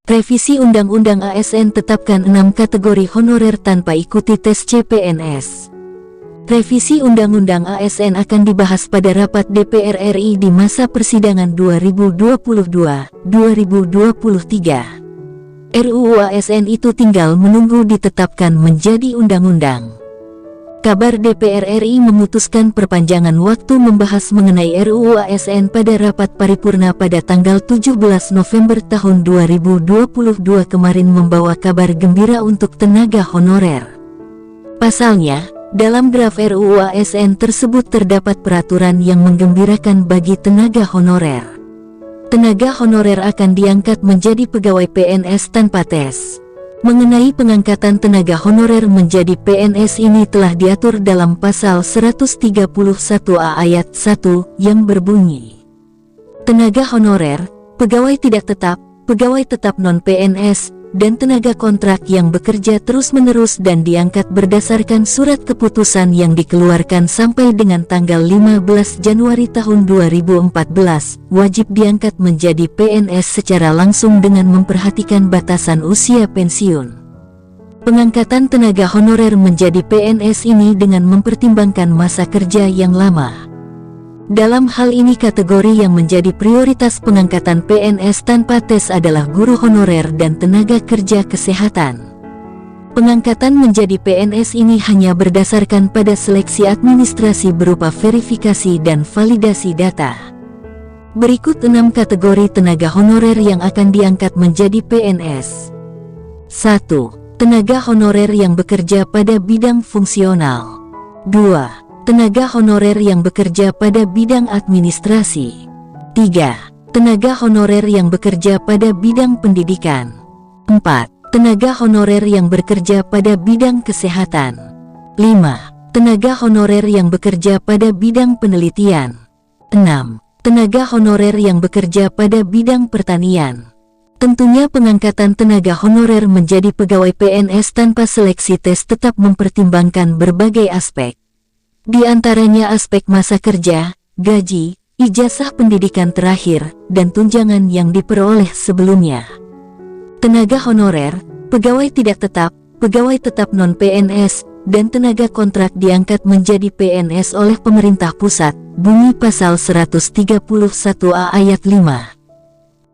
Revisi Undang-Undang ASN tetapkan 6 kategori honorer tanpa ikuti tes CPNS. Revisi Undang-Undang ASN akan dibahas pada rapat DPR RI di masa persidangan 2022-2023. RUU ASN itu tinggal menunggu ditetapkan menjadi undang-undang. Kabar DPR RI memutuskan perpanjangan waktu membahas mengenai RUU ASN pada rapat paripurna pada tanggal 17 November tahun 2022 kemarin membawa kabar gembira untuk tenaga honorer. Pasalnya, dalam draft RUU ASN tersebut terdapat peraturan yang menggembirakan bagi tenaga honorer. Tenaga honorer akan diangkat menjadi pegawai PNS tanpa tes. Mengenai pengangkatan tenaga honorer menjadi PNS ini telah diatur dalam pasal 131A ayat 1 yang berbunyi, tenaga honorer, pegawai tidak tetap, pegawai tetap non-PNS, dan tenaga kontrak yang bekerja terus-menerus dan diangkat berdasarkan surat keputusan yang dikeluarkan sampai dengan tanggal 15 Januari tahun 2014, wajib diangkat menjadi PNS secara langsung dengan memperhatikan batasan usia pensiun. Pengangkatan tenaga honorer menjadi PNS ini dengan mempertimbangkan masa kerja yang lama. Dalam hal ini kategori yang menjadi prioritas pengangkatan PNS tanpa tes adalah guru honorer dan tenaga kerja kesehatan. Pengangkatan menjadi PNS ini hanya berdasarkan pada seleksi administrasi berupa verifikasi dan validasi data. Berikut 6 kategori tenaga honorer yang akan diangkat menjadi PNS. 1. Tenaga honorer yang bekerja pada bidang fungsional. 2. Tenaga honorer yang bekerja pada bidang administrasi. 3. Tenaga honorer yang bekerja pada bidang pendidikan. 4. Tenaga honorer yang bekerja pada bidang kesehatan. 5. Tenaga honorer yang bekerja pada bidang penelitian. 6. Tenaga honorer yang bekerja pada bidang pertanian. Tentunya pengangkatan tenaga honorer menjadi pegawai PNS tanpa seleksi tes tetap mempertimbangkan berbagai aspek. Di antaranya aspek masa kerja, gaji, ijazah pendidikan terakhir, dan tunjangan yang diperoleh sebelumnya. Tenaga honorer, pegawai tidak tetap, pegawai tetap non-PNS, dan tenaga kontrak diangkat menjadi PNS oleh pemerintah pusat, bunyi pasal 131A ayat 5.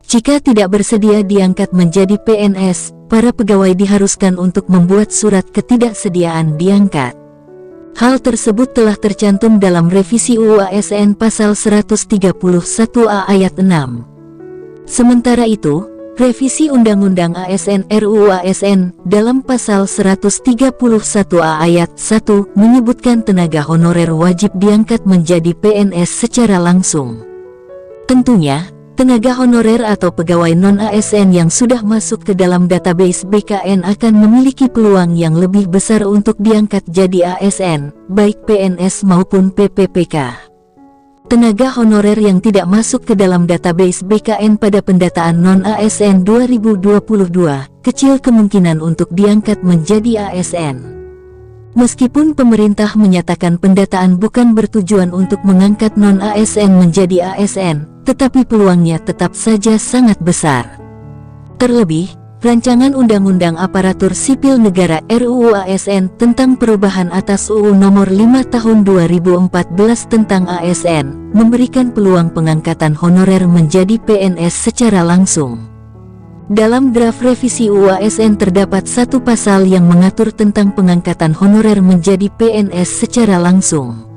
Jika tidak bersedia diangkat menjadi PNS, para pegawai diharuskan untuk membuat surat ketidaksediaan diangkat. Hal tersebut telah tercantum dalam revisi UU ASN pasal 131A ayat 6. Sementara itu, revisi Undang-Undang ASN RUU ASN dalam pasal 131A ayat 1 menyebutkan tenaga honorer wajib diangkat menjadi PNS secara langsung. Tentunya, tenaga honorer atau pegawai non-ASN yang sudah masuk ke dalam database BKN akan memiliki peluang yang lebih besar untuk diangkat jadi ASN, baik PNS maupun PPPK. Tenaga honorer yang tidak masuk ke dalam database BKN pada pendataan non-ASN 2022, kecil kemungkinan untuk diangkat menjadi ASN. Meskipun pemerintah menyatakan pendataan bukan bertujuan untuk mengangkat non-ASN menjadi ASN, tetapi peluangnya tetap saja sangat besar. Terlebih, Rancangan Undang-Undang Aparatur Sipil Negara RUU ASN tentang perubahan atas UU Nomor 5 Tahun 2014 tentang ASN, memberikan peluang pengangkatan honorer menjadi PNS secara langsung. Dalam draft revisi UU ASN terdapat satu pasal yang mengatur tentang pengangkatan honorer menjadi PNS secara langsung.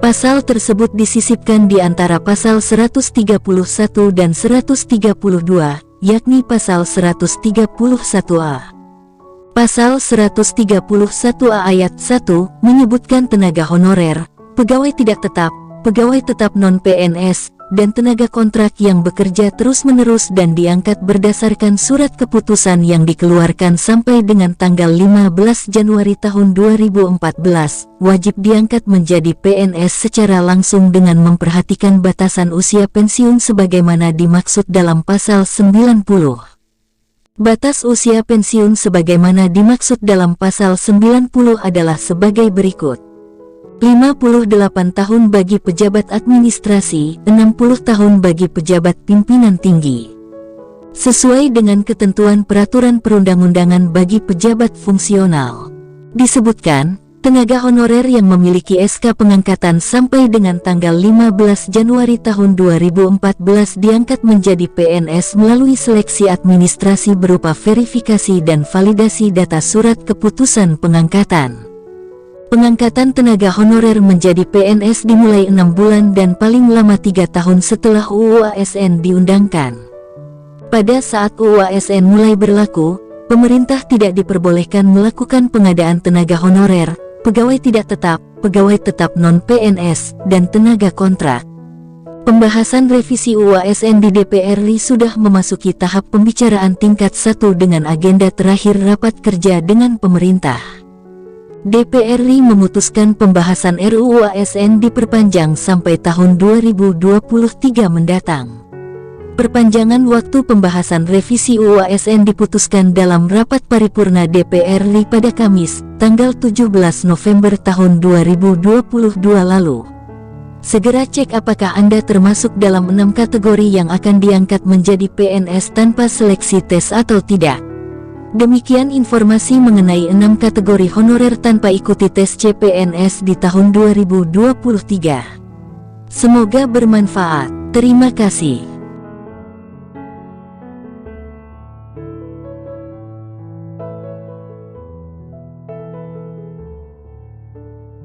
Pasal tersebut disisipkan di antara pasal 131 dan 132, yakni pasal 131A. Pasal 131A ayat 1 menyebutkan tenaga honorer, pegawai tidak tetap, pegawai tetap non-PNS, dan tenaga kontrak yang bekerja terus-menerus dan diangkat berdasarkan surat keputusan yang dikeluarkan sampai dengan tanggal 15 Januari tahun 2014, wajib diangkat menjadi PNS secara langsung dengan memperhatikan batasan usia pensiun sebagaimana dimaksud dalam pasal 90. Batas usia pensiun sebagaimana dimaksud dalam pasal 90 adalah sebagai berikut. 58 tahun bagi pejabat administrasi, 60 tahun bagi pejabat pimpinan tinggi. Sesuai dengan ketentuan peraturan perundang-undangan bagi pejabat fungsional. Disebutkan, tenaga honorer yang memiliki SK pengangkatan sampai dengan tanggal 15 Januari tahun 2014 diangkat menjadi PNS melalui seleksi administrasi berupa verifikasi dan validasi data surat keputusan pengangkatan. Pengangkatan tenaga honorer menjadi PNS dimulai 6 bulan dan paling lama 3 tahun setelah UU ASN diundangkan. Pada saat UU ASN mulai berlaku, pemerintah tidak diperbolehkan melakukan pengadaan tenaga honorer, pegawai tidak tetap, pegawai tetap non-PNS, dan tenaga kontrak. Pembahasan revisi UU ASN di DPR RI sudah memasuki tahap pembicaraan tingkat 1 dengan agenda terakhir rapat kerja dengan pemerintah. DPR RI memutuskan pembahasan RUU ASN diperpanjang sampai tahun 2023 mendatang. Perpanjangan waktu pembahasan revisi UU ASN diputuskan dalam rapat paripurna DPR RI pada Kamis, tanggal 17 November tahun 2022 lalu. Segera cek apakah Anda termasuk dalam 6 kategori yang akan diangkat menjadi PNS tanpa seleksi tes atau tidak. Demikian informasi mengenai 6 kategori honorer tanpa ikuti tes CPNS di tahun 2023. Semoga bermanfaat. Terima kasih.